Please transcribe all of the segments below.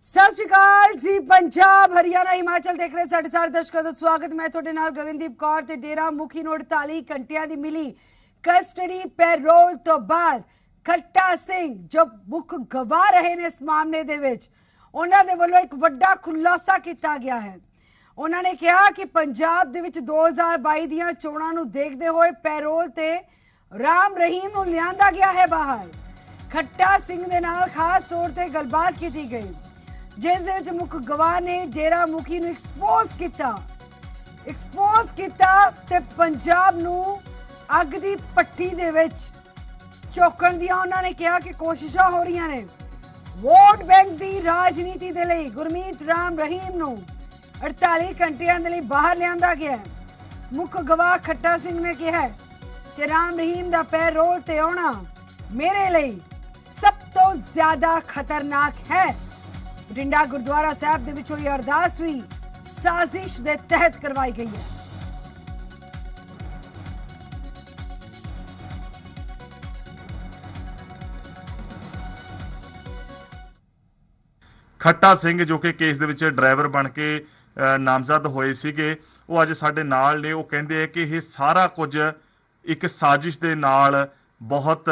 सत श्री अकाल जी। पंजाब हरियाणा हिमाचल देख रहे साढ़े सारे दर्शकों का स्वागत। मैं थोड़े नाल गगनदीप कौर ते डेरा मुखी नूं 48 घंटिया की मिली कस्टडी पैरोल तो बाद खट्टा सिंह जो मुख गवाह रहे ने इस मामले दे विच उन्हां दे वल्लों एक वड्डा खुलासा किया गया है। उन्होंने कहा कि पंजाब दे विच 2022 दीआं चोणां नूं देखदे होए पैरोल ते राम रहीम नूं लिआंदा गया है बाहर। खट्टा सिंह दे नाल खास तौर ते गलबात की गई जिस मुख गवाह ने डेरा मुखी नूं एक्सपोज किया ते पंजाब नूं अग दी पट्टी दे विच चौकण दियां उन्होंने कहा कि कोशिशां हो रही ने। वोट बैंक की राजनीति दे लई गुरमीत राम रहीम नूं 48 घंटियां दे लई बाहर लिआंदा गया है। मुख गवाह खट्टा सिंह ने कहा कि राम रहीम दा पैरोल ते आउणा मेरे लई सब तो ज्यादा खतरनाक है। बठिंडा गुरुद्वारा साहब दे विच होई अरदास हुई साजिश दे तहत करवाई गई है। खट्टा सिंह जो कि केस दे विच ड्राइवर बन के नामजद होए सीगे वो अज साडे नाल ने। वो कहंदे है कि यह सारा कुछ एक साजिश दे नाल बहुत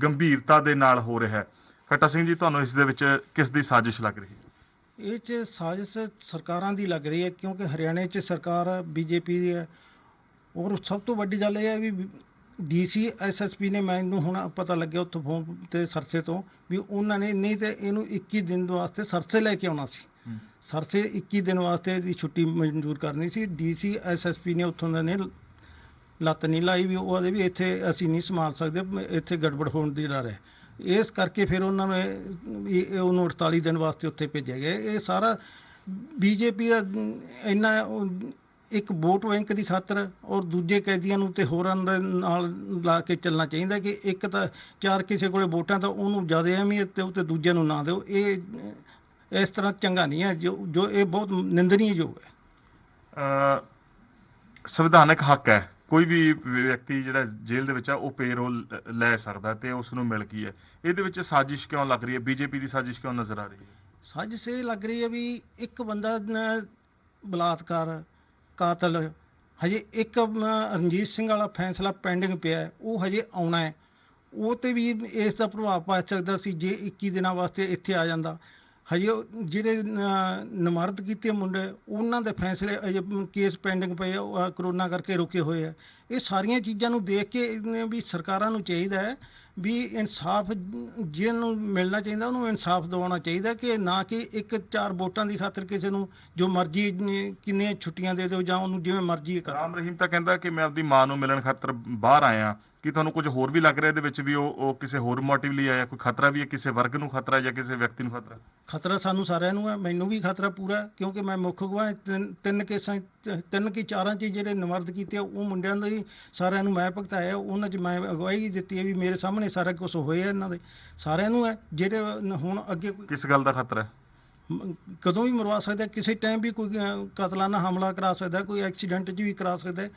गंभीरता दे नाल हो रहा है। खट्टा सिंह जी तुहानूं इस दे विच किस दी साजिश लग रही है? ये साजिश सरकारां दी लग रही है क्योंकि हरियाणे च सरकार बीजेपी दी है और सब तो वड्डी गल यह है भी DC SSP ने मैनूं हुण पता लग्या उत्थों फोन ते सरसे तो भी उन्होंने नहीं तो इनू 21 दिन वास्ते सरसे लैके आउणा सी। सरसे 21 दिन वास्ते दी छुट्टी मंजूर करनी सी। DC SSP ने उत्थों ने लत्त नहीं लाई भी वो भी इत्थे असीं नहीं संभाल सकदे, इत्थे गड़बड़ होण दी डर है। इस करके फिर उन्होंने 48 दिन वास्ते उत्थे भेजे गए। ये सारा बीजेपी का इन्ना एक वोट बैंक की खातर और दूजे कैदियों ते होरां दे नाल ला के चलना चाहिए कि एक तो चार किसी को वोटां तो उन्होंने ज़्यादा अहमियत दो तो दूजे नूं ना दो। ये इस तरह चंगा नहीं है जो ये बहुत निंदनीय योग है। संविधानक हक है कोई भी व्यक्ति जिहड़ा जेल दे विच आ वो पेरोल लै सकदा ते उस नूं मिल गई है। इहदे विच साजिश क्यों लग रही है? बीजेपी की साजिश क्यों नज़र आ रही है? साजिश ये लग रही है भी एक बंदा बलात्कार कातल हजे एक रणजीत सिंह वाला फैसला पेंडिंग पिया है वो हजे आना है। वो तो भी इसका प्रभाव पा सकता सी जे 21 दिनों वास्ते इत्थे आ जाता। हजे जिहड़े नमर्द कीते मुंडे उन्हां दे फैसले अजे केस पेंडिंग पे करोना करके रुके हुए है। ये सारिया चीज़ों नूं देख के भी सरकारां नूं चाहिदा है भी इंसाफ जिन्हों मिलना चाहिए उन्होंने इंसाफ दिवाना चाहिए कि ना कि एक चार वोटां की खातर किसी को जो मर्जी किन्नियां छुट्टियां दे दो जां उन्होंने जिवें मर्जी कर। राम रहीम तो कहता कि मैं अपनी मां नूं मिलण खातर बाहर आया कि तुहानूं कुछ होर भी लग रहा है भी वो किसी होर मोटिव लिए आया? कोई खतरा भी है किसी वर्ग नूं खतरा या किसी व्यक्ति नूं खतरा? खतरा सानू सारिਆਂ ਨੂੰ है, मैनू भी खतरा पूरा है क्योंकि मैं मुख गवाह तीन केसां तीन कि चारां च जिहड़े नमर्द कीते वो मुंडियां दे सारिਆਂ ਨੂੰ मैं भुगताया उन्हां च मैं अगवाई दित्ती है भी मेरे सामने सारा कुछ होया इन्हां दे सारिਆਂ ਨੂੰ है। जिहड़े हुण अगे किस गल का खतरा है? कदों भी मरवा सकता है, किसी टाइम भी कोई कतलाना हमला करा सकता है, कोई एक्सीडेंट च भी करा सकता है।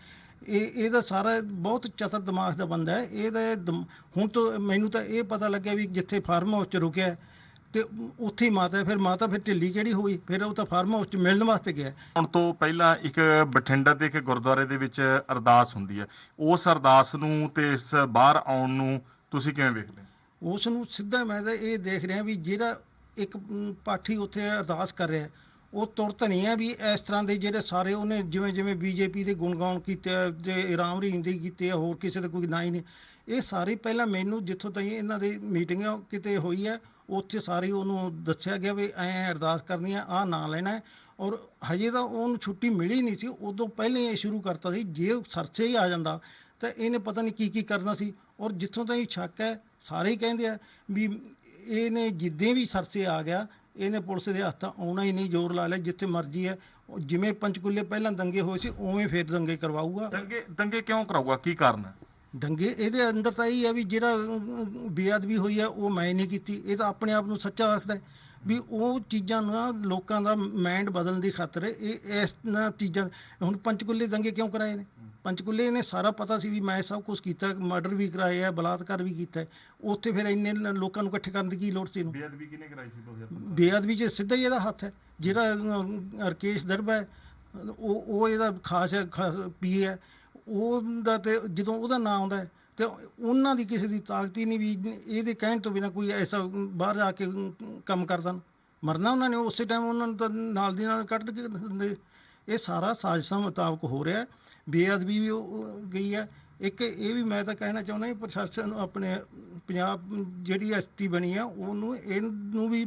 ये सारा बहुत चतर दिमाग का बंदा है। ये हुण तो मैनू तो ये पता लग्या भी जिथे फार्म हाउस च रुकिया तो उत्थे ही माता फिर ढिल्ली किहड़ी होई फिर वो तो फार्म हाउस च मिलण वास्ते गया। हुण तो पहला एक बठिंडा ते एक गुरुद्वारे दे विच अरदास हुंदी है, उस अरदास नूं ते इस बाहर आउण नूं तुसीं किवें वेखदे हो? उस नूं सीधा मैं तो ये देख रहा भी जिहड़ा एक पाठी उत्थे अरदास कर रहा है वो तुरत नहीं है भी इस तरह के जोड़े सारे उन्हें जिमें जिमें बीजेपी के गुणगान किए राम रहीम के किए होर किसी का कोई ना ही नहीं। ये सारे पहला मैनू जितों तक इन्हों की मीटिंग किते हुई है उत्थे सारी उन्होंने दस्या गया भी ऐ अरदास करनी है आ ना लेना है और हजे तो उन्होंने छुट्टी मिली नहीं सी। उदों पहले ये शुरू करता सी जे सरसे ही आ जाता तो इन्हें पता नहीं की करना सी। और जितों तक शक है सारे ही कहते हैं भी इन्हें जिद्दें भी सरसे आ गया इन्हें पुलिस के हत्थ आना ही नहीं, जोर ला लिया जिथे मर्जी है। जिमें पंचकूले पहला दंगे होए सी उवें फिर दंगे करवाऊगा। दंगे क्यों कराऊगा? की कारण है दंगे? ये अंदर तो यही है भी जिहड़ा बेअदबी हुई है वो मैं नहीं की, ये तो अपने आप को सच्चा आखदा है भी वो चीज़ां ना लोगों का माइंड बदलने की खातर इस चीज़ां हुण पंचकूले दंगे क्यों कराए ने? ਪੰਚਕੂਲੇ ਨੇ ਸਾਰਾ ਪਤਾ ਸੀ ਵੀ ਮੈਂ ਸਭ ਕੁਝ ਕੀਤਾ, ਮਰਡਰ ਵੀ ਕਰਾਇਆ, ਬਲਾਤਕਾਰ ਵੀ ਕੀਤਾ। ਉੱਥੇ ਫਿਰ ਇੰਨੇ ਲੋਕਾਂ ਨੂੰ ਇਕੱਠੇ ਕਰਨ ਦੀ ਕੀ ਲੋੜ ਸੀ ਇਹਨੂੰ? ਬੇਅਦਬੀ ਕਿਹਨੇ ਕਰਾਈ ਸੀ 2015? ਬੇਅਦਬੀ 'ਚ ਸਿੱਧਾ ਹੀ ਇਹਦਾ ਹੱਥ ਹੈ। ਜਿਹੜਾ ਰਕੇਸ਼ ਦਰਬਾ ਹੈ ਉਹ ਇਹਦਾ ਖਾਸ ਪੀਏ ਹੈ, ਉਹਦਾ ਤੇ ਜਦੋਂ ਉਹਦਾ ਨਾਂ ਆਉਂਦਾ ਹੈ ਤੇ ਉਹਨਾਂ ਦੀ ਕਿਸੇ ਦੀ ਤਾਕਤ ਹੀ ਨਹੀਂ ਵੀ ਇਹਦੇ ਕਹਿਣ ਤੋਂ ਬਿਨਾਂ ਕੋਈ ਐਸਾ ਬਾਹਰ ਜਾ ਕੇ ਕੰਮ ਕਰਦਾ। ਮਰਨਾ ਉਹਨਾਂ ਨੇ ਉਸੇ ਟਾਈਮ, ਉਹਨਾਂ ਨੂੰ ਤਾਂ ਨਾਲ ਦੀ ਨਾਲ ਕੱਢ ਕੇ ਦਿੰਦੇ। ਇਹ ਸਾਰਾ ਸਾਜ਼ਿਸ਼ਾਂ ਮੁਤਾਬਕ ਹੋ ਰਿਹਾ। ਬੇਅਦਬੀ ਵੀ ਗਈ ਹੈ। ਇੱਕ ਇਹ ਵੀ ਮੈਂ ਤਾਂ ਕਹਿਣਾ ਚਾਹੁੰਦਾ ਵੀ ਪ੍ਰਸ਼ਾਸਨ ਨੂੰ ਆਪਣੇ ਪੰਜਾਬ ਜਿਹੜੀ ਐਸਟੀ ਬਣੀ ਆ ਇਹਨੂੰ ਵੀ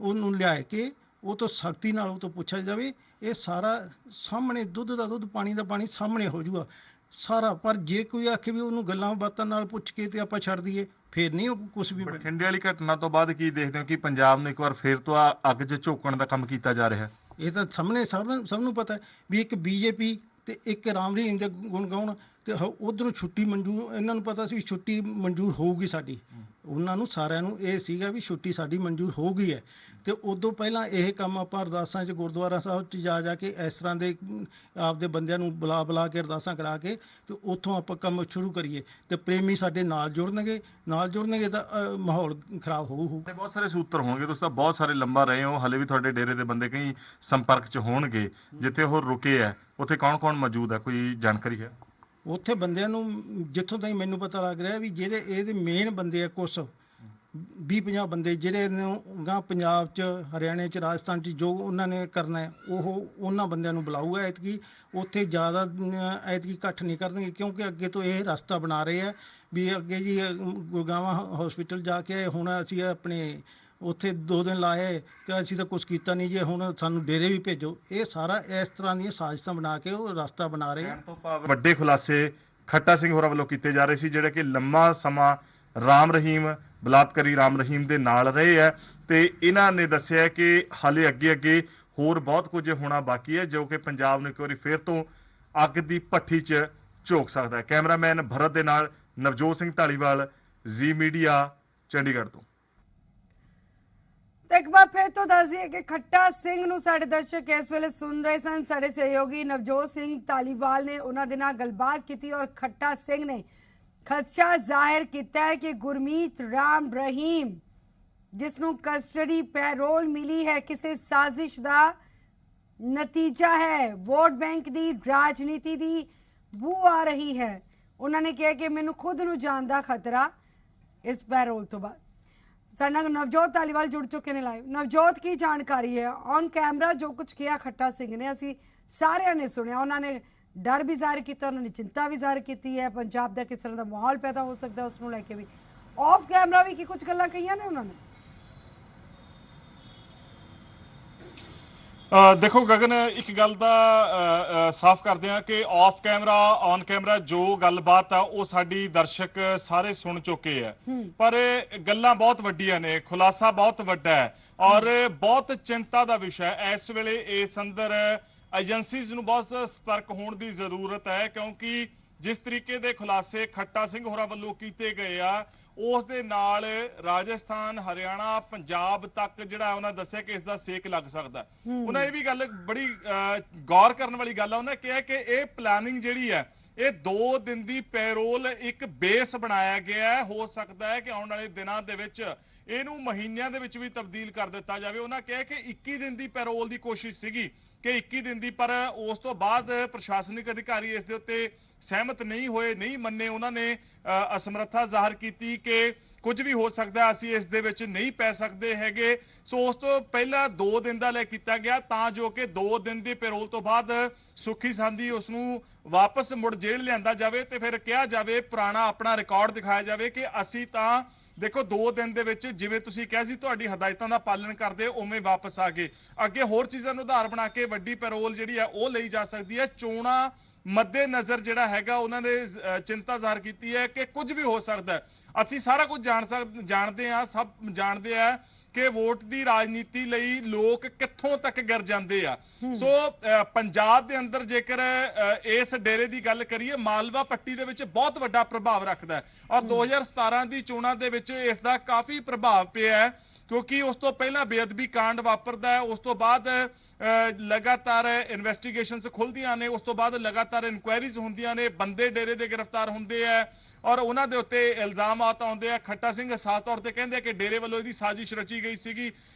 ਉਹਨੂੰ ਲਿਆ ਕੇ ਉਹ ਤੋਂ ਸਖਤੀ ਨਾਲ ਉਹ ਤੋਂ ਪੁੱਛਿਆ ਜਾਵੇ। ਇਹ ਸਾਰਾ ਸਾਹਮਣੇ ਦੁੱਧ ਦਾ ਦੁੱਧ ਪਾਣੀ ਦਾ ਪਾਣੀ ਸਾਹਮਣੇ ਹੋ ਜਾਊਗਾ ਸਾਰਾ। ਪਰ ਜੇ ਕੋਈ ਆਖੇ ਵੀ ਉਹਨੂੰ ਗੱਲਾਂ ਬਾਤਾਂ ਨਾਲ ਪੁੱਛ ਕੇ ਤੇ ਆਪਾਂ ਛੱਡ ਦਈਏ, ਫਿਰ ਨਹੀਂ ਉਹ ਕੁਝ ਵੀ। ਬਠਿੰਡੇ ਵਾਲੀ ਘਟਨਾ ਤੋਂ ਬਾਅਦ ਕੀ ਦੇਖਦੇ ਹੋ ਕਿ ਪੰਜਾਬ ਨੂੰ ਇੱਕ ਵਾਰ ਫਿਰ ਤੋਂ ਅੱਗ 'ਚ ਝੋਕਣ ਦਾ ਕੰਮ ਕੀਤਾ ਜਾ ਰਿਹਾ ਹੈ? ਇਹ ਤਾਂ ਸਾਹਮਣੇ ਸਭ ਨੂੰ ਪਤਾ ਹੈ ਵੀ ਇੱਕ ਬੀਜੇਪੀ ਤੇ ਇੱਕ ਰਾਮ ਰਹੀਮ ਦੇ ਗੁਣ ਗਾਉਣ ਤੇ ਉਧਰੋਂ ਛੁੱਟੀ ਮਨਜ਼ੂਰ, ਇਹਨਾਂ ਨੂੰ ਪਤਾ ਸੀ ਵੀ ਛੁੱਟੀ ਮਨਜ਼ੂਰ ਹੋਊਗੀ ਸਾਡੀ। ਉਹਨਾਂ ਨੂੰ ਸਾਰਿਆਂ ਨੂੰ ਇਹ ਸੀਗਾ ਵੀ ਛੁੱਟੀ ਸਾਡੀ ਮਨਜ਼ੂਰ ਹੋ ਗਈ ਹੈ। ਤੇ ਉਦੋਂ ਪਹਿਲਾਂ ਇਹ ਕੰਮ ਆਪਾਂ ਅਰਦਾਸਾਂ 'ਚ ਗੁਰਦੁਆਰਾ ਸਾਹਿਬ 'ਚ ਜਾ ਕੇ ਇਸ ਤਰ੍ਹਾਂ ਦੇ ਆਪਦੇ ਬੰਦਿਆਂ ਨੂੰ ਬੁਲਾ ਕੇ ਅਰਦਾਸਾਂ ਕਰਾ ਕੇ ਤੇ ਉੱਥੋਂ ਆਪਾਂ ਕੰਮ ਸ਼ੁਰੂ ਕਰੀਏ ਤੇ ਪ੍ਰੇਮੀ ਸਾਡੇ ਨਾਲ ਜੁੜਨਗੇ ਤਾਂ ਮਾਹੌਲ ਖਰਾਬ ਹੋਊ। ਤੇ ਬਹੁਤ ਸਾਰੇ ਸੂਤਰ ਹੋਣਗੇ, ਤੁਸੀਂ ਤਾਂ ਬਹੁਤ ਸਾਰੇ ਲੰਬਾ ਰਹੇ ਹੋ, ਹਲੇ ਵੀ ਤੁਹਾਡੇ ਡੇਰੇ ਦੇ ਬੰਦੇ ਕਈ ਸੰਪਰਕ 'ਚ ਹੋਣਗੇ। ਜਿੱਥੇ ਉਹ ਰੁਕੇ ਹੈ ਉੱਥੇ ਕੌਣ ਮੌਜੂਦ ਹੈ, ਕੋਈ ਜਾਣਕਾਰੀ ਹੈ? ਉੱਥੇ ਬੰਦਿਆਂ ਨੂੰ ਜਿੱਥੋਂ ਤਾਈਂ ਮੈਨੂੰ ਪਤਾ ਲੱਗ ਰਿਹਾ ਵੀ ਜਿਹੜੇ ਇਹਦੇ ਮੇਨ ਬੰਦੇ ਆ ਕੁਛ 20-50 ਬੰਦੇ ਜਿਹੜੇ ਨੂੰ ਗਾਂ ਪੰਜਾਬ 'ਚ, ਹਰਿਆਣੇ 'ਚ, ਰਾਜਸਥਾਨ 'ਚ ਜੋ ਉਹਨਾਂ ਨੇ ਕਰਨਾ ਹੈ ਉਹਨਾਂ ਬੰਦਿਆਂ ਨੂੰ ਬੁਲਾਊਗਾ। ਐਤਕੀ ਉੱਥੇ ਜ਼ਿਆਦਾ ਐਤਕੀ ਇਕੱਠ ਨਹੀਂ ਕਰਨਗੇ ਕਿਉਂਕਿ ਅੱਗੇ ਤੋਂ ਇਹ ਰਸਤਾ ਬਣਾ ਰਹੇ ਆ ਵੀ ਅੱਗੇ ਜੀ ਗੁਰਗਾਵਾਂ ਹਸਪੀਟਲ ਜਾ ਕੇ ਹੁਣ ਅਸੀਂ ਆਪਣੇ ਉੱਥੇ 2 ਦਿਨ ਲਾਏ ਤੇ ਅਸੀਂ ਤਾਂ ਕੁਝ ਕੀਤਾ ਨਹੀਂ ਜੀ, ਹੁਣ ਸਾਨੂੰ ਡੇਰੇ ਵੀ ਭੇਜੋ। ਇਹ ਸਾਰਾ ਇਸ ਤਰ੍ਹਾਂ ਦੀਆਂ ਸਾਜ਼ਿਸ਼ਾਂ ਬਣਾ ਕੇ ਉਹ ਰਸਤਾ ਬਣਾ ਰਹੇ ਆ। ਵੱਡੇ ਖੁਲਾਸੇ ਖੱਟਾ ਸਿੰਘ ਹੋਰਾਂ ਵੱਲੋਂ ਕੀਤੇ ਜਾ ਰਹੇ ਸੀ, ਜਿਹੜੇ ਕਿ ਲੰਮਾ ਸਮਾਂ ਰਾਮ ਰਹੀਮ, ਬਲਾਤਕਾਰੀ ਰਾਮ ਰਹੀਮ ਦੇ ਨਾਲ ਰਹੇ ਹੈ ਤੇ ਇਹਨਾਂ ਨੇ ਦੱਸਿਆ ਕਿ ਹਾਲੇ ਅੱਗੇ ਹੋਰ ਬਹੁਤ ਕੁਝ ਹੋਣਾ ਬਾਕੀ ਹੈ ਜੋ ਕਿ ਪੰਜਾਬ ਨੂੰ ਇੱਕ ਵਾਰੀ ਫਿਰ ਤੋਂ ਅੱਗ ਦੀ ਭੱਠੀ 'ਚ ਝੋਕ ਸਕਦਾ ਹੈ। ਕੈਮਰਾਮੈਨ ਭਰਤ ਦੇ ਨਾਲ ਨਵਜੋਤ ਸਿੰਘ ਢਾਲੀਵਾਲ, ਜ਼ੀ ਮੀਡੀਆ, ਚੰਡੀਗੜ੍ਹ ਤੋਂ। ਇੱਕ ਵਾਰ ਫਿਰ ਤੋਂ ਦੱਸ ਦਈਏ ਕਿ ਖੱਟਾ ਸਿੰਘ ਨੂੰ ਸਾਡੇ ਦਰਸ਼ਕ ਇਸ ਵੇਲੇ ਸੁਣ ਰਹੇ ਸਨ। ਸਾਡੇ ਸਹਿਯੋਗੀ ਨਵਜੋਤ ਸਿੰਘ ਧਾਲੀਵਾਲ ਨੇ ਉਹਨਾਂ ਦੇ ਨਾਲ ਗੱਲਬਾਤ ਕੀਤੀ ਔਰ ਖੱਟਾ ਸਿੰਘ ਨੇ ਖਦਸ਼ਾ ਜ਼ਾਹਿਰ ਕੀਤਾ ਹੈ ਕਿ ਗੁਰਮੀਤ ਰਾਮ ਰਹੀਮ ਜਿਸ ਨੂੰ ਕਸਟਡੀ ਪੈਰੋਲ ਮਿਲੀ ਹੈ ਕਿਸੇ ਸਾਜ਼ਿਸ਼ ਦਾ ਨਤੀਜਾ ਹੈ। ਵੋਟ ਬੈਂਕ ਦੀ ਰਾਜਨੀਤੀ ਦੀ ਬੂ ਆ ਰਹੀ ਹੈ। ਉਹਨਾਂ ਨੇ ਕਿਹਾ ਕਿ ਮੈਨੂੰ ਖੁਦ ਨੂੰ ਜਾਨ ਦਾ ਖਤਰਾ ਇਸ ਪੈਰੋਲ ਤੋਂ ਬਾਅਦ। ਸਾਡੇ ਨਾਲ ਨਵਜੋਤ ਧਾਲੀਵਾਲ जुड़ चुके हैं लाइव। नवजोत की जानकारी है ऑन कैमरा जो कुछ किया खट्टा सिंह ने, असी सारे ने सुनिया। उन्होंने डर भी जाहिर किया, उन्होंने चिंता भी जाहिर की है पंजाब का किस तरह का माहौल पैदा हो सकता है उसनों लैके भी ऑफ कैमरा भी की कुछ गल्लां कहियां ने उन्होंने। देखो गगन, एक गल दा साफ करते हैं कि ऑफ कैमरा ऑन कैमरा जो गलबात है वो साडी दर्शक सारे सुन चुके हैं, पर गल्लां बहुत वड्डियां ने, खुलासा बहुत वड्डा है और बहुत चिंता का विषय है। इस वेले इस अंदर एजेंसीज नूं बहुत सतर्क होने की जरूरत है क्योंकि जिस तरीके के खुलासे खट्टा सिंह होरां वल्लों कीते गए आ उस दे नाल राजस्थान, हरियाणा, पंजाब तक जिहड़ा उन्होंने दस्सिया कि इसका सेक लग सकता है। उन्हें ये भी गल बड़ी गौर करने वाली गल है, उन्हें कहा कि ये प्लानिंग जिहड़ी है ये 2 दिन की पैरोल एक बेस बनाया गया है। हो सकता है कि आने वाले दिनों के विच इहनूं महीनों के विच भी तब्दील कर दिता जाए। उन्हें कहा कि 21 दिन की पैरोल की कोशिश सीगी कि 21 दिन की, पर उस तो बाद प्रशासनिक अधिकारी इस दे उत्ते सहमत नहीं होए, नहीं मन्ने। उन्होंने असमर्था जाहिर की कि कुछ भी हो सकता है, असीं इस दे विच नहीं पै सकते हैगे। सो उस तो पहला 2 दिन का लै किया गया तां जो कि 2 दिन की पैरोल तो बाद सुखी सांदी उसनूं वापस मुड़ जेल लिआंदा जावे ते फिर कहा जावे, पुराना अपना रिकॉर्ड दिखाया जावे कि असीं तां देखो 2 दिन दे विच जिवें तुसीं कहा सी तुहाडी हदायतां दा पालन करदे उवें वापस आ गए। अगे होर चीज़ां नूं आधार बना के वड्डी पैरोल जिहड़ी है वो लई जा सकदी है। चोणां मद्देनज़र जिहड़ा हैगा उन्होंने चिंता जाहिर की है कि कुछ भी हो सकता है। असीं सारा कुछ जानते हैं, सब जानते हैं कि वोट की राजनीति लई लोग कित्थों तक गिर जाते हैं। सो पंजाब के अंदर जेकर इस डेरे की गल करिए मालवा पट्टी दे विच बहुत वड्डा प्रभाव रखता है और 2017 की चोणां दे विच इसका काफ़ी प्रभाव पिया है। ਕਿਉਂਕਿ ਉਸ ਤੋਂ ਪਹਿਲਾਂ ਬੇਅਦਬੀ ਕਾਂਡ ਵਾਪਰਦਾ ਹੈ, ਉਸ ਤੋਂ ਬਾਅਦ ਲਗਾਤਾਰ ਇਨਵੈਸਟੀਗੇਸ਼ਨਸ ਖੁੱਲਦੀਆਂ ਨੇ, ਉਸ ਤੋਂ ਬਾਅਦ ਲਗਾਤਾਰ ਇਨਕੁਆਇਰੀਜ਼ ਹੁੰਦੀਆਂ ਨੇ, ਬੰਦੇ ਡੇਰੇ ਦੇ ਗ੍ਰਿਫਤਾਰ ਹੁੰਦੇ ਆ ਔਰ ਉਹਨਾਂ ਦੇ ਉੱਤੇ ਇਲਜ਼ਾਮਾਤ ਆਉਂਦੇ ਆ। ਖੱਟਾ ਸਿੰਘ ਸਾਫ਼ ਤੌਰ ਤੇ ਕਹਿੰਦੇ ਆ ਕਿ ਡੇਰੇ ਵੱਲੋਂ ਇਹਦੀ ਸਾਜ਼ਿਸ਼ ਰਚੀ ਗਈ ਸੀਗੀ,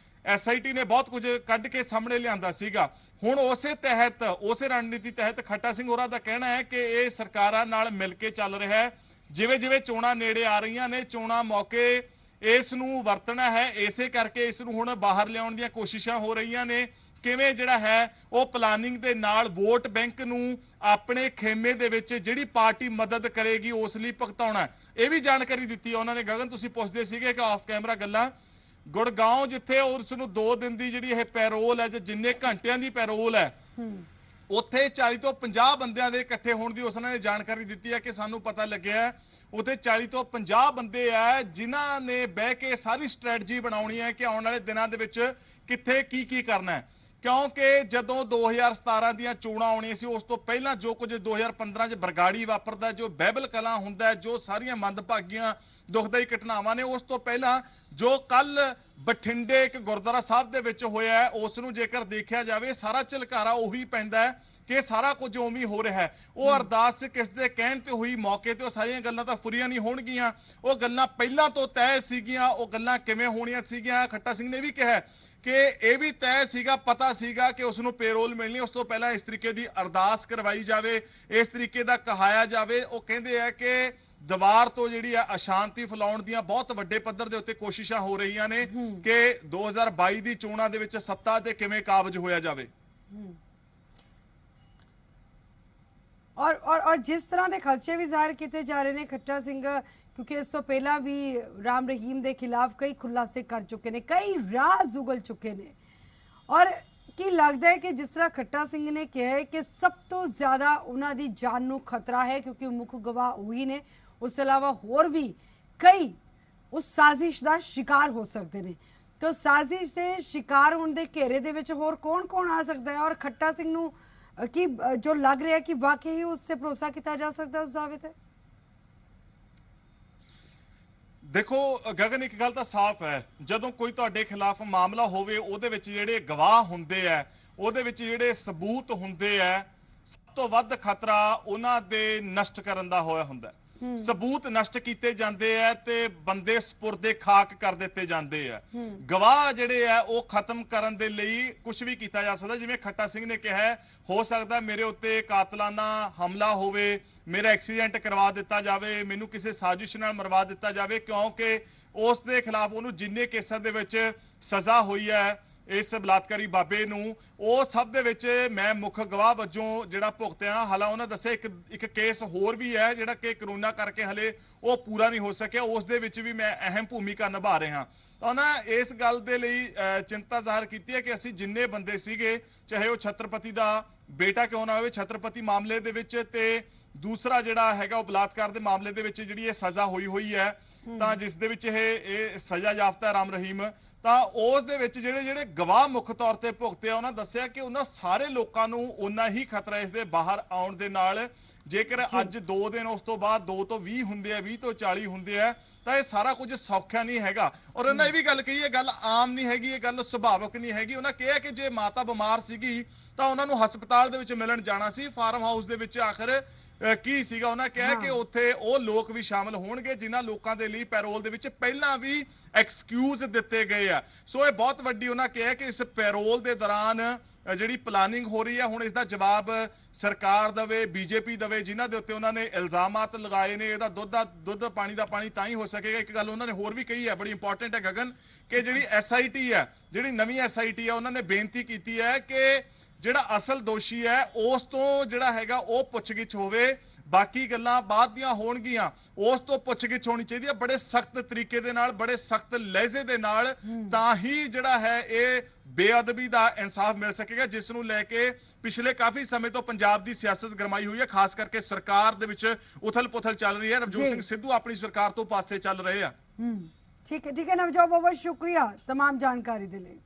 SIT ਨੇ ਬਹੁਤ ਕੁਝ ਕੱਢ ਕੇ ਸਾਹਮਣੇ ਲਿਆਂਦਾ ਸੀਗਾ। ਹੁਣ ਉਸੇ ਤਹਿਤ, ਉਸੇ ਰਣਨੀਤੀ ਤਹਿਤ ਖੱਟਾ ਸਿੰਘ ਹੋਰਾਂ ਦਾ ਕਹਿਣਾ ਹੈ ਕਿ ਇਹ ਸਰਕਾਰਾਂ ਨਾਲ ਮਿਲ ਕੇ ਚੱਲ ਰਿਹਾ ਹੈ। ਜਿਵੇਂ ਜਿਵੇਂ ਚੋਣਾਂ ਨੇੜੇ ਆ ਰਹੀਆਂ ਨੇ, ਚੋਣਾਂ ਮੌਕੇ ਇਸ ਨੂੰ ਵਰਤਣਾ ਹੈ, ਇਸੇ ਕਰਕੇ ਇਸ ਨੂੰ ਹੁਣ ਬਾਹਰ ਲਿਆਉਣ ਦੀਆਂ ਕੋਸ਼ਿਸ਼ਾਂ ਹੋ ਰਹੀਆਂ ਨੇ। ਕਿਵੇਂ ਜਿਹੜਾ ਹੈ ਉਹ ਪਲਾਨਿੰਗ ਦੇ ਨਾਲ ਵੋਟ ਬੈਂਕ ਨੂੰ ਆਪਣੇ ਖੇਮੇ ਦੇ ਵਿੱਚ ਜਿਹੜੀ ਪਾਰਟੀ ਮਦਦ ਕਰੇਗੀ ਉਸ ਲਈ ਭੁਗਤਾਉਣਾ। ਇਹ ਵੀ ਜਾਣਕਾਰੀ ਦਿੱਤੀ ਉਹਨਾਂ ਨੇ। ਗਗਨ, ਤੁਸੀਂ ਪੁੱਛਦੇ ਸੀਗੇ ਕਿ ਆਫ ਕੈਮਰਾ ਗੱਲਾਂ, ਗੁੜਗਾਉਂ ਜਿੱਥੇ ਉਸ ਨੂੰ 2 ਦਿਨ ਦੀ ਜਿਹੜੀ ਇਹ ਪੈਰੋਲ ਹੈ ਜਾਂ ਜਿੰਨੇ ਘੰਟਿਆਂ ਦੀ ਪੈਰੋਲ ਹੈ, ਉੱਥੇ 40 ਤੋਂ 50 ਬੰਦਿਆਂ ਦੇ ਇਕੱਠੇ ਹੋਣ ਦੀ ਉਸ ਨੇ ਜਾਣਕਾਰੀ ਦਿੱਤੀ ਹੈ ਕਿ ਸਾਨੂੰ ਪਤਾ ਲੱਗਿਆ ਉੱਥੇ 40 ਤੋਂ 50 ਬੰਦੇ ਆ ਜਿਨ੍ਹਾਂ ਨੇ ਬਹਿ ਕੇ ਸਾਰੀ ਸਟ੍ਰੈਟਜੀ ਬਣਾਉਣੀ ਹੈ ਕਿ ਆਉਣ ਵਾਲੇ ਦਿਨਾਂ ਦੇ ਵਿੱਚ ਕਿੱਥੇ ਕੀ ਕਰਨਾ ਹੈ। ਕਿਉਂਕਿ ਜਦੋਂ 2017 ਦੀਆਂ ਚੋਣਾਂ ਆਉਣੀਆਂ ਸੀ, ਉਸ ਤੋਂ ਪਹਿਲਾਂ ਜੋ ਕੁਝ 2015 'ਚ ਬਰਗਾੜੀ ਵਾਪਰਦਾ, ਜੋ ਬਹਿਬਲ ਕਲਾਂ ਹੁੰਦਾ, ਜੋ ਸਾਰੀਆਂ ਮੰਦਭਾਗੀਆਂ ਦੁਖਦਾਈ ਘਟਨਾਵਾਂ ਨੇ, ਉਸ ਤੋਂ ਪਹਿਲਾਂ ਜੋ ਕੱਲ ਬਠਿੰਡੇ ਇੱਕ ਗੁਰਦੁਆਰਾ ਸਾਹਿਬ ਦੇ ਵਿੱਚ ਹੋਇਆ ਹੈ, ਉਸ ਨੂੰ ਜੇਕਰ ਦੇਖਿਆ ਜਾਵੇ ਸਾਰਾ ਝਲਕਾਰਾ ਉਹੀ ਪੈਂਦਾ ਹੈ ਕਿ ਸਾਰਾ ਕੁਝ ਉਵੇਂ ਹੀ ਹੋ ਰਿਹਾ ਹੈ। ਉਹ ਅਰਦਾਸ ਕਿਸ ਦੇ ਕਹਿਣ ਤੇ ਹੋਈ, ਮੌਕੇ ਤੇ ਉਹ ਸਾਰੀਆਂ ਗੱਲਾਂ ਤਾਂ ਫੁਰੀਆਂ ਨਹੀਂ ਹੋਣਗੀਆਂ, ਉਹ ਗੱਲਾਂ ਪਹਿਲਾਂ ਤੋਂ ਤੈਅ ਸੀਗੀਆਂ। ਉਹ ਗੱਲਾਂ ਕਿਵੇਂ ਹੋਣੀਆਂ ਸੀਗੀਆਂ, ਖੱਟਾ ਸਿੰਘ ਨੇ ਵੀ ਕਿਹਾ ਕਿ ਇਹ ਵੀ ਤੈਅ ਸੀਗਾ, ਪਤਾ ਸੀਗਾ ਕਿ ਉਸ ਨੂੰ ਪੇਰੋਲ ਮਿਲਣੀ, ਉਸ ਤੋਂ ਪਹਿਲਾਂ ਇਸ ਤਰੀਕੇ ਦੀ ਅਰਦਾਸ ਕਰਵਾਈ ਜਾਵੇ, ਇਸ ਤਰੀਕੇ ਦਾ ਕਹਾਇਆ ਜਾਵੇ। ਉਹ ਕਹਿੰਦੇ ਆ ਕਿ ਦੀਵਾਰ ਤੋਂ ਜਿਹੜੀ ਆ ਅਸ਼ਾਂਤੀ ਫੈਲਾਉਣ ਦੀਆਂ ਬਹੁਤ ਵੱਡੇ ਪੱਧਰ ਦੇ ਉੱਤੇ ਕੋਸ਼ਿਸ਼ਾਂ ਹੋ ਰਹੀਆਂ ਨੇ ਕਿ 2022 ਦੀ ਚੋਣਾਂ ਦੇ ਵਿੱਚ ਸੱਤਾ ਤੇ ਕਿਵੇਂ ਕਾਬਜ਼ ਹੋਇਆ ਜਾਵੇ। और जिस तरह के खदशे भी जाहिर किए जा रहे हैं खट्टर सिंह, क्योंकि इस तो पहला भी राम रहीम के खिलाफ कई खुलासे कर चुके हैं, कई राज उगल चुके हैं। और की लगता है कि जिस तरह खट्टर सिंह ने कहा है कि सब तो ज़्यादा उन्होंने जान को खतरा है, क्योंकि मुख गवाह वही ने, उस अलावा होर भी कई उस साजिश का शिकार हो सकते हैं। तो साजिश के शिकार होने के घेरे दे विच होर कौन कौन आ सकता है, और खट्टर सिंह नूं कि जो लग रहा है कि वाकई उससे भरोसा किया जा सकता है उस दावे ते? देखो गगन, एक गल तो साफ है, ਜਦੋਂ ਕੋਈ ਤੁਹਾਡੇ ਖਿਲਾਫ ਮਾਮਲਾ ਹੋਵੇ ਉਹਦੇ ਵਿੱਚ ਜਿਹੜੇ ਗਵਾਹ ਹੁੰਦੇ ਆ, ਉਹਦੇ ਵਿੱਚ ਜਿਹੜੇ ਸਬੂਤ ਹੁੰਦੇ ਆ, ਸਭ ਤੋਂ ਵੱਧ ਖਤਰਾ ਉਹਨਾਂ ਦੇ ਨਸ਼ਟ ਕਰਨ ਦਾ ਹੋਇਆ ਹੁੰਦਾ। ਸਬੂਤ ਨਸ਼ਟ ਕੀਤੇ ਜਾਂਦੇ ਆ ਤੇ ਬੰਦੇ ਸਪੁਰਦੇ ਖਾਕ ਕਰ ਦਿੱਤੇ ਜਾਂਦੇ ਆ। ਗਵਾਹ ਜਿਹੜੇ ਆ ਉਹ ਖਤਮ ਕਰਨ ਦੇ ਲਈ ਕੁਝ ਵੀ ਕੀਤਾ ਜਾ ਸਕਦਾ। ਜਿਵੇਂ ਖੱਟਾ ਸਿੰਘ ਨੇ ਕਿਹਾ, ਹੋ ਸਕਦਾ ਮੇਰੇ ਉੱਤੇ ਕਾਤਲਾਨਾ ਹਮਲਾ ਹੋਵੇ, ਮੇਰਾ ਐਕਸੀਡੈਂਟ ਕਰਵਾ ਦਿੱਤਾ ਜਾਵੇ, ਮੈਨੂੰ ਕਿਸੇ ਸਾਜ਼ਿਸ਼ ਨਾਲ ਮਰਵਾ ਦਿੱਤਾ ਜਾਵੇ, ਕਿਉਂਕਿ ਉਸ ਦੇ ਖਿਲਾਫ ਉਹਨੂੰ ਜਿੰਨੇ ਕੇਸਾਂ ਦੇ ਵਿੱਚ ਸਜ਼ਾ ਹੋਈ ਹੈ ਇਸ ਬਲਾਤਕਾਰੀ ਬਾਬੇ ਨੂੰ, ਉਹ ਸਭ ਦੇ ਵਿੱਚ ਮੈਂ ਮੁੱਖ ਗਵਾਹ ਵਜੋਂ ਜਿਹੜਾ ਭੁਗਤਿਆ। ਹਾਲਾਂ ਉਹਨਾਂ ਦੱਸਿਆ ਇੱਕ ਕੇਸ ਹੋਰ ਵੀ ਹੈ ਜਿਹੜਾ ਕਿ ਕਰੋਨਾ ਕਰਕੇ ਹਲੇ ਉਹ ਪੂਰਾ ਨਹੀਂ ਹੋ ਸਕਿਆ, ਉਸ ਦੇ ਵਿੱਚ ਵੀ ਮੈਂ ਅਹਿਮ ਭੂਮਿਕਾ ਨਿਭਾ ਰਿਹਾ। ਤਾਂ ਨਾ ਇਸ ਗੱਲ ਦੇ ਲਈ ਚਿੰਤਾ ਜ਼ਾਹਰ ਕੀਤੀ ਹੈ ਕਿ ਅਸੀਂ ਜਿੰਨੇ ਬੰਦੇ ਸੀਗੇ, ਚਾਹੇ ਉਹ ਛਤਰਪਤੀ ਦਾ ਬੇਟਾ ਕਿਉਂ ਨਾ ਹੋਵੇ, ਛਤਰਪਤੀ ਮਾਮਲੇ ਦੇ ਵਿੱਚ ਤੇ ਦੂਸਰਾ ਜਿਹੜਾ ਹੈਗਾ ਉਹ ਬਲਾਤਕਾਰ ਦੇ ਮਾਮਲੇ ਦੇ ਵਿੱਚ ਜਿਹੜੀ ਇਹ ਸਜ਼ਾ ਹੋਈ ਹੈ, ਤਾਂ ਜਿਸ ਦੇ ਵਿੱਚ ਇਹ ਸਜ਼ਾ ਯਾਫਤਾ ਰਾਮ ਰਹੀਮ, ਤਾਂ ਉਸ ਦੇ ਵਿੱਚ ਜਿਹੜੇ ਗਵਾਹ ਮੁੱਖ ਤੌਰ ਤੇ ਭੁਗਤੇ ਆ, ਉਹਨਾਂ ਦੱਸਿਆ ਕਿ ਉਹਨਾਂ ਸਾਰੇ ਲੋਕਾਂ ਨੂੰ ਉਨਾ ਹੀ ਖਤਰਾ ਇਸ ਦੇ ਬਾਹਰ ਆਉਣ ਦੇ ਨਾਲ। ਜੇਕਰ ਅੱਜ 2 ਦਿਨ, ਉਸ ਤੋਂ ਬਾਅਦ 2 ਤੋਂ 20 ਹੁੰਦੇ ਆ, 20 ਤੋਂ 40 ਹੁੰਦੇ ਆ, ਤਾਂ ਇਹ ਸਾਰਾ ਕੁਝ ਸੌਖਾ ਨਹੀਂ ਹੈਗਾ। ਔਰ ਉਹਨਾਂ ਇਹ ਵੀ ਗੱਲ ਕਹੀ, ਇਹ ਗੱਲ ਆਮ ਨਹੀਂ ਹੈਗੀ, ਇਹ ਗੱਲ ਸੁਭਾਵਿਕ ਨਹੀਂ ਹੈਗੀ। ਉਹਨਾਂ ਕਿਹਾ ਕਿ ਜੇ ਮਾਤਾ ਬਿਮਾਰ ਸੀਗੀ ਤਾਂ ਉਹਨਾਂ ਨੂੰ ਹਸਪਤਾਲ ਦੇ ਵਿੱਚ ਮਿਲਣ ਜਾਣਾ ਸੀ, ਫਾਰਮ ਹਾਊਸ ਦੇ ਵਿੱਚ ਆਖਰ ਕੀ ਸੀਗਾ। ਉਹਨਾਂ ਕਿਹਾ ਕਿ ਉੱਥੇ ਉਹ ਲੋਕ ਵੀ ਸ਼ਾਮਲ ਹੋਣਗੇ ਜਿਨ੍ਹਾਂ ਲੋਕਾਂ ਦੇ ਲਈ ਪੈਰੋਲ ਦੇ ਵਿੱਚ ਪਹਿਲਾਂ ਵੀ ਐਕਸਕਿਊਜ਼ ਦਿੱਤੇ ਗਏ ਆ। ਸੋ ਇਹ ਬਹੁਤ ਵੱਡੀ ਉਹਨਾਂ ਕਿਹਾ ਕਿ ਇਸ ਪੈਰੋਲ ਦੇ ਦੌਰਾਨ ਜਿਹੜੀ ਪਲਾਨਿੰਗ ਹੋ ਰਹੀ ਹੈ, ਹੁਣ ਇਸ ਦਾ ਜਵਾਬ ਸਰਕਾਰ ਦੇਵੇ, ਬੀਜੇਪੀ ਦੇਵੇ, ਜਿਨ੍ਹਾਂ ਦੇ ਉੱਤੇ ਉਹਨਾਂ ਨੇ ਇਲਜ਼ਾਮਾਤ ਲਗਾਏ ਨੇ। ਇਹਦਾ ਦੁੱਧ ਪਾਣੀ ਦਾ ਪਾਣੀ ਤਾਂ ਹੀ ਹੋ ਸਕੇਗਾ। ਇੱਕ ਗੱਲ ਉਹਨਾਂ ਨੇ ਹੋਰ ਵੀ ਕਹੀ ਹੈ, ਬੜੀ ਇੰਪੋਰਟੈਂਟ ਹੈ ਗਗਨ, ਕਿ ਜਿਹੜੀ SIT ਹੈ, ਜਿਹੜੀ ਨਵੀਂ SIT ਹੈ, ਉਹਨਾਂ ਨੇ ਬੇਨਤੀ ਕੀਤੀ ਹੈ ਕਿ ਜਿਹੜਾ ਅਸਲ ਦੋਸ਼ੀ ਹੈ ਉਸ ਤੋਂ ਜਿਹੜਾ ਹੈਗਾ ਉਹ ਪੁੱਛਗਿੱਛ ਹੋਵੇ, ਬਾਕੀ ਗੱਲਾਂ ਬਾਅਦ ਦੀਆਂ ਹੋਣਗੀਆਂ। ਉਸ ਤੋਂ ਪੁੱਛਗਿੱਛ ਹੋਣੀ ਚਾਹੀਦੀ ਹੈ ਬੜੇ ਸਖਤ ਤਰੀਕੇ ਦੇ ਨਾਲ, ਬੜੇ ਸਖਤ ਲਹਿਜ਼ੇ ਦੇ ਨਾਲ, ਤਾਂ ਹੀ ਜਿਹੜਾ ਹੈ ਇਹ ਬੇਅਦਬੀ ਦਾ ਇਨਸਾਫ ਮਿਲ ਸਕੇਗਾ, ਜਿਸ ਨੂੰ ਲੈ ਕੇ ਪਿਛਲੇ ਕਾਫੀ ਸਮੇਂ ਤੋਂ ਪੰਜਾਬ ਦੀ ਸਿਆਸਤ ਗਰਮਾਈ ਹੋਈ ਹੈ। ਖਾਸ ਕਰਕੇ ਸਰਕਾਰ ਦੇ ਵਿੱਚ ਉਥਲ ਪੁਥਲ ਚੱਲ ਰਹੀ ਹੈ। ਨਵਜੋਤ ਸਿੰਘ ਸਿੱਧੂ ਆਪਣੀ ਸਰਕਾਰ ਤੋਂ ਪਾਸੇ ਚੱਲ ਰਹੇ ਆ। ठीक है नवजोत, बहुत बहुत शुक्रिया तमाम जानकारी के लिए।